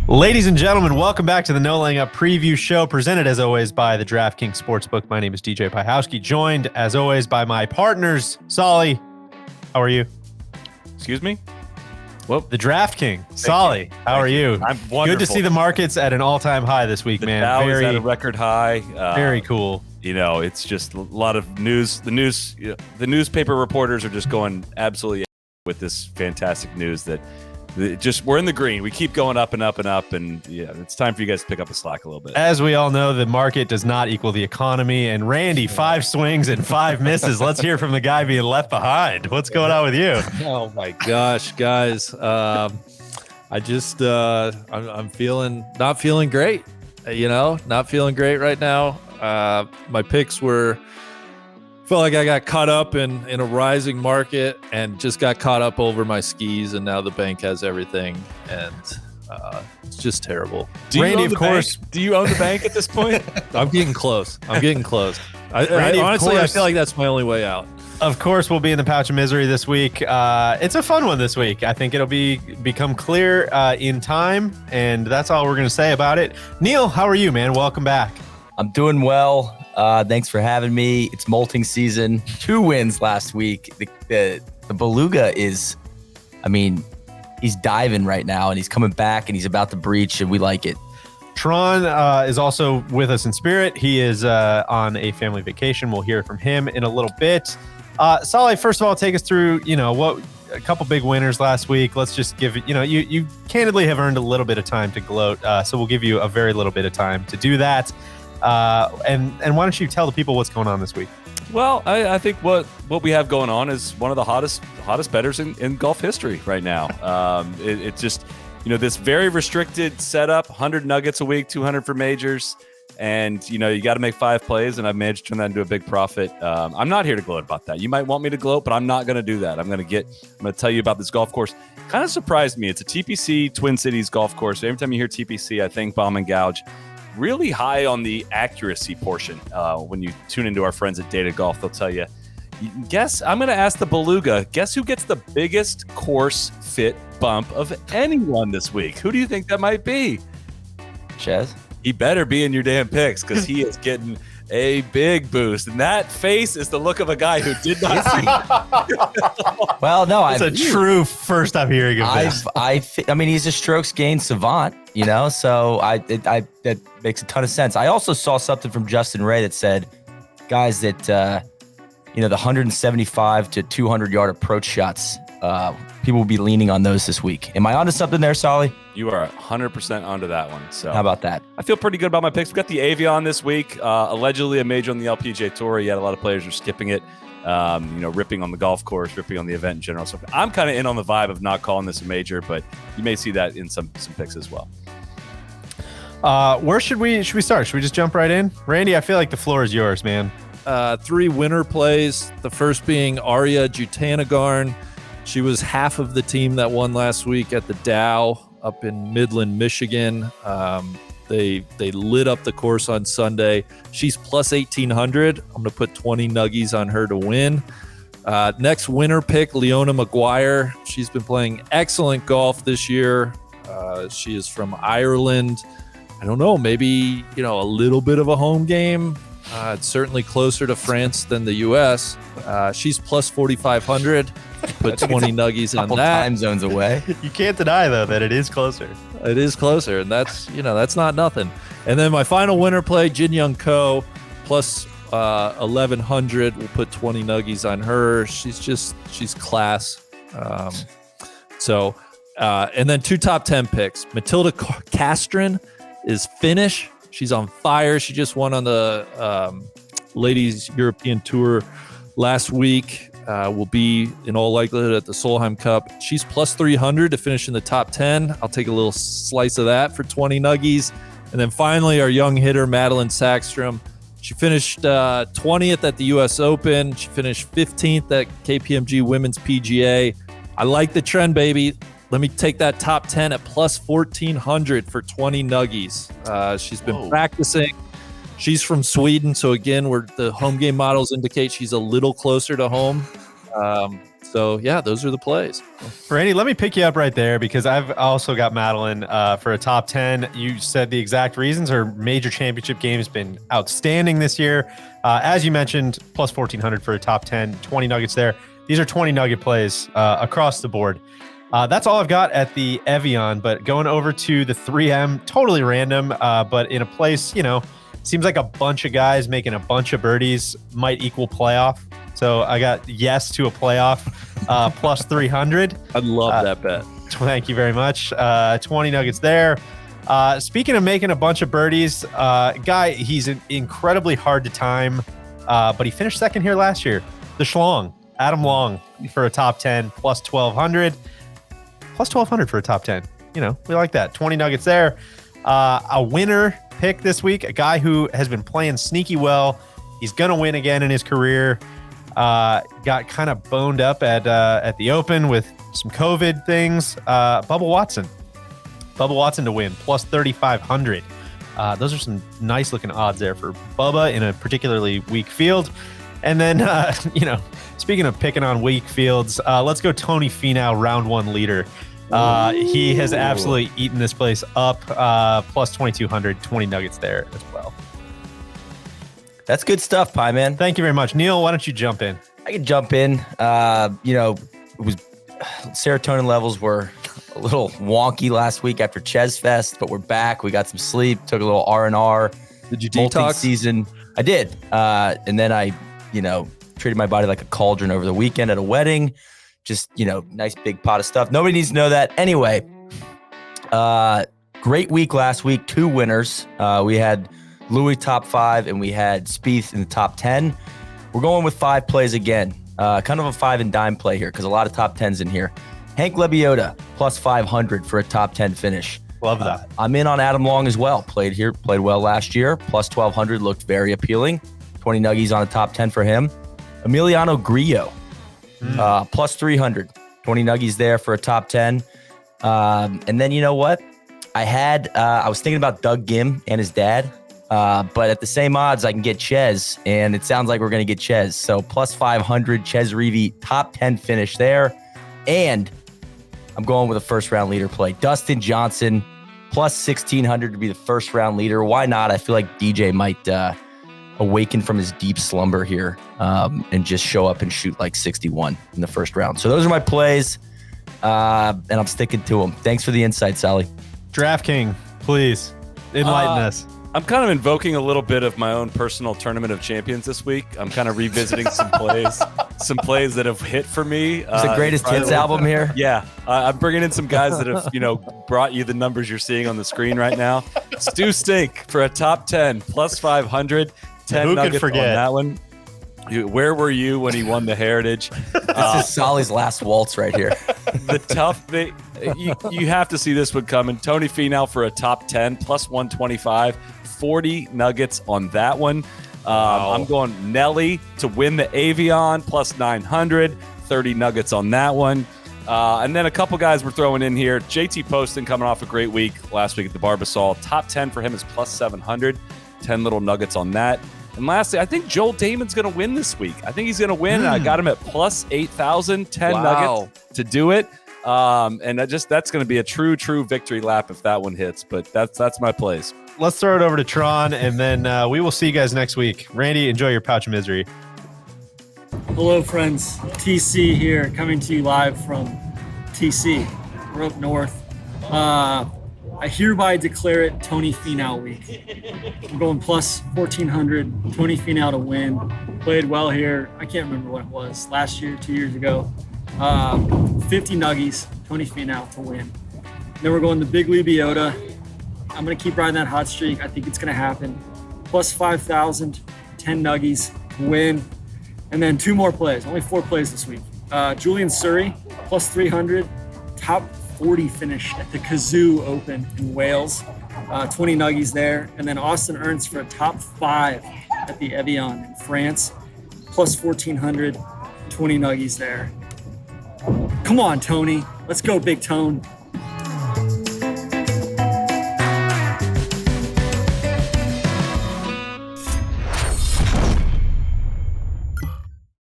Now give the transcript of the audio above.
Ladies and gentlemen, welcome back to the No Laying Up preview show, presented as always by the DraftKings Sportsbook. My name is DJ Pyhowski, joined as always by my partners. Solly, how are you? Excuse me? Well, the DraftKings. Solly, how are you? I'm wonderful. Good to see the markets at an all-time high this week, the man. Dow is at a record high. Very cool. You know, it's just a lot of news. The newspaper reporters are just going absolutely with this fantastic news that we're in the green. We keep going up and up and up, and yeah, it's time for you guys to pick up the slack a little bit. As we all know, the market does not equal the economy. And Randy, 5 swings and 5 misses. Let's hear from the guy being left behind. What's going on with you? Oh my gosh, guys! I'm not feeling great. Not feeling great right now. My picks felt like I got caught up in a rising market and just got caught up over my skis, and now the bank has everything, and it's just terrible. Randy, of course. Do you own the bank at this point? I'm getting close. Randy, honestly, I feel like that's my only way out. Of course, we'll be in the pouch of misery this week. It's a fun one this week. I think it'll become clear in time, and that's all we're going to say about it. Neil, how are you, man? Welcome back. I'm doing well. Thanks for having me. It's molting season. 2 wins last week. The Beluga is, he's diving right now, and he's coming back, and he's about to breach, and we like it. Tron is also with us in spirit. He is on a family vacation. We'll hear from him in a little bit. Solly, first of all, take us through, a couple big winners last week. Let's just give it, you candidly have earned a little bit of time to gloat. So we'll give you a very little bit of time to do that. And why don't you tell the people what's going on this week? Well, I think what we have going on is one of the hottest bettors in golf history right now. It's just, this very restricted setup, 100 nuggets a week, 200 for majors. And, you got to make 5 plays, and I've managed to turn that into a big profit. I'm not here to gloat about that. You might want me to gloat, but I'm not going to do that. I'm going to tell you about this golf course. Kind of surprised me. It's a TPC Twin Cities golf course. Every time you hear TPC, I think bomb and gouge. Really high on the accuracy portion. When you tune into our friends at Data Golf, they'll tell you, I'm going to ask the Beluga, guess who gets the biggest course fit bump of anyone this week? Who do you think that might be? Chez? He better be in your damn picks, because he is getting a big boost. And that face is the look of a guy who did not see. Well, no, it's a true first time hearing of this. He's a strokes gain savant, so that makes a ton of sense. I also saw something from Justin Ray that said, guys, that, the 175 to 200 yard approach shots, people will be leaning on those this week. Am I onto something there, Solly? You are 100% onto that one. So how about that? I feel pretty good about my picks. We got the Evian this week, allegedly a major on the LPGA Tour. Yet a lot of players are skipping it, ripping on the golf course, ripping on the event in general. So I'm kind of in on the vibe of not calling this a major, but you may see that in some picks as well. Where should we start? Should we just jump right in? Randy, I feel like the floor is yours, man. 3 winner plays. The first being Arya Jutanagarn. She was half of the team that won last week at the Dow up in Midland, Michigan. They lit up the course on Sunday. She's plus 1,800. I'm going to put 20 nuggies on her to win. Next winner pick, Leona Maguire. She's been playing excellent golf this year. She is from Ireland. I don't know, maybe, a little bit of a home game. It's certainly closer to France than the U.S. She's plus 4,500. Put 20 nuggies on that. Time zones away. You can't deny, though, that it is closer. It is closer, and that's not nothing. And then my final winner play, Jin Young Ko, plus 1,100. We'll put 20 nuggies on her. She's class. And then 2 top 10 picks. Matilda Castren is Finnish. She's on fire. She just won on the Ladies European Tour last week. Will be in all likelihood at the Solheim Cup. She's plus 300 to finish in the top 10. I'll take a little slice of that for 20 nuggies. And then finally, our young hitter, Madeline Sackstrom. She finished 20th at the U.S. Open. She finished 15th at KPMG Women's PGA. I like the trend, baby. Let me take that top 10 at plus 1,400 for 20 nuggies. She's been practicing. She's from Sweden, so again, where the home game models indicate she's a little closer to home. So yeah, those are the plays. Randy, let me pick you up right there because I've also got Madeline for a top 10. You said the exact reasons. Her major championship game has been outstanding this year. As you mentioned, plus 1,400 for a top 10, 20 nuggets there. These are 20 nugget plays across the board. That's all I've got at the Evian, but going over to the 3M, totally random, but in a place, seems like a bunch of guys making a bunch of birdies might equal playoff. So I got yes to a playoff, plus 300. I'd love that bet. Thank you very much. 20 nuggets there. Speaking of making a bunch of birdies, guy, he's incredibly hard to time, but he finished second here last year. The Schlong, Adam Long, for a top 10, plus 1,200. Plus 1,200 for a top 10. We like that. 20 nuggets there. A winner pick this week, a guy who has been playing sneaky well. He's going to win again in his career. Got kind of boned up at the Open with some COVID things. Bubba Watson. Bubba Watson to win, plus 3,500. Those are some nice looking odds there for Bubba in a particularly weak field. And then, speaking of picking on weak fields, let's go Tony Finau, round one leader. He has absolutely eaten this place up, plus 2,200, 20 nuggets there as well. That's good stuff, Pie Man. Thank you very much. Neil, why don't you jump in? I can jump in. It was serotonin levels were a little wonky last week after Ches Fest, but we're back. We got some sleep, took a little R&R. Did you detox? Season. I did. And then I, treated my body like a cauldron over the weekend at a wedding. Just, nice big pot of stuff. Nobody needs to know that. Anyway, great week last week. 2 winners. We had Louis top 5 and we had Spieth in the top 10. We're going with 5 plays again. Kind of a 5 and dime play here because a lot of top 10s in here. Hank Lebioda, plus 500 for a top 10 finish. Love that. I'm in on Adam Long as well. Played well last year. Plus 1,200 looked very appealing. 20 nuggies on the top 10 for him. Emiliano Grillo, plus 300. 20 nuggies there for a top 10. And then you know what? I was thinking about Doug Gim and his dad. But at the same odds, I can get Ches, and it sounds like we're going to get Ches. So plus 500, Ches Reavie, top 10 finish there. And I'm going with a first-round leader play. Dustin Johnson, plus 1,600 to be the first-round leader. Why not? I feel like DJ might awaken from his deep slumber here and just show up and shoot like 61 in the first round. So those are my plays, and I'm sticking to them. Thanks for the insight, Sally. DraftKings, please enlighten us. I'm kind of invoking a little bit of my own personal tournament of champions this week. I'm kind of revisiting some plays that have hit for me. It's the greatest hits album here. Yeah, I'm bringing in some guys that have, brought you the numbers you're seeing on the screen right now. Stu Stink for a top 10, plus 500, 10 Who nuggets could forget? on that one. Where were you when he won the Heritage? This is Solly's last waltz right here. The tough thing, you have to see this one coming. Tony Finau for a top 10, plus 125, 40 nuggets on that one. Wow. I'm going Nelly to win the Evian, plus 900, 30 nuggets on that one. And then a couple guys we're throwing in here. JT Poston coming off a great week last week at the Barbasol. Top 10 for him is plus 700, 10 little nuggets on that. And lastly, I think Joel Damon's going to win this week. I think he's going to win. And I got him at plus 8,000, 10 nuggets to do it. And that's going to be a true victory lap if that one hits. But that's my plays. Let's throw it over to Tron, and then we will see you guys next week. Randy, enjoy your pouch of misery. Hello, friends. TC here, coming to you live from TC. We're up north. I hereby declare it Tony Finau week. I'm going plus 1,400, Tony Finau to win. Played well here. I can't remember what it was, last year, 2 years ago. 50 nuggies, Tony Finau to win. Then we're going the Big Lebioda. I'm going to keep riding that hot streak. I think it's going to happen. Plus 5,000, 10 nuggies to win. And then 2 more plays, only 4 plays this week. Julian Surrey, plus 300, top 40 finish at the Kazoo Open in Wales. 20 nuggies there. And then Austin Ernst for a top 5 at the Evian in France. Plus 1,400, 20 nuggies there. Come on, Tony. Let's go, Big Tone.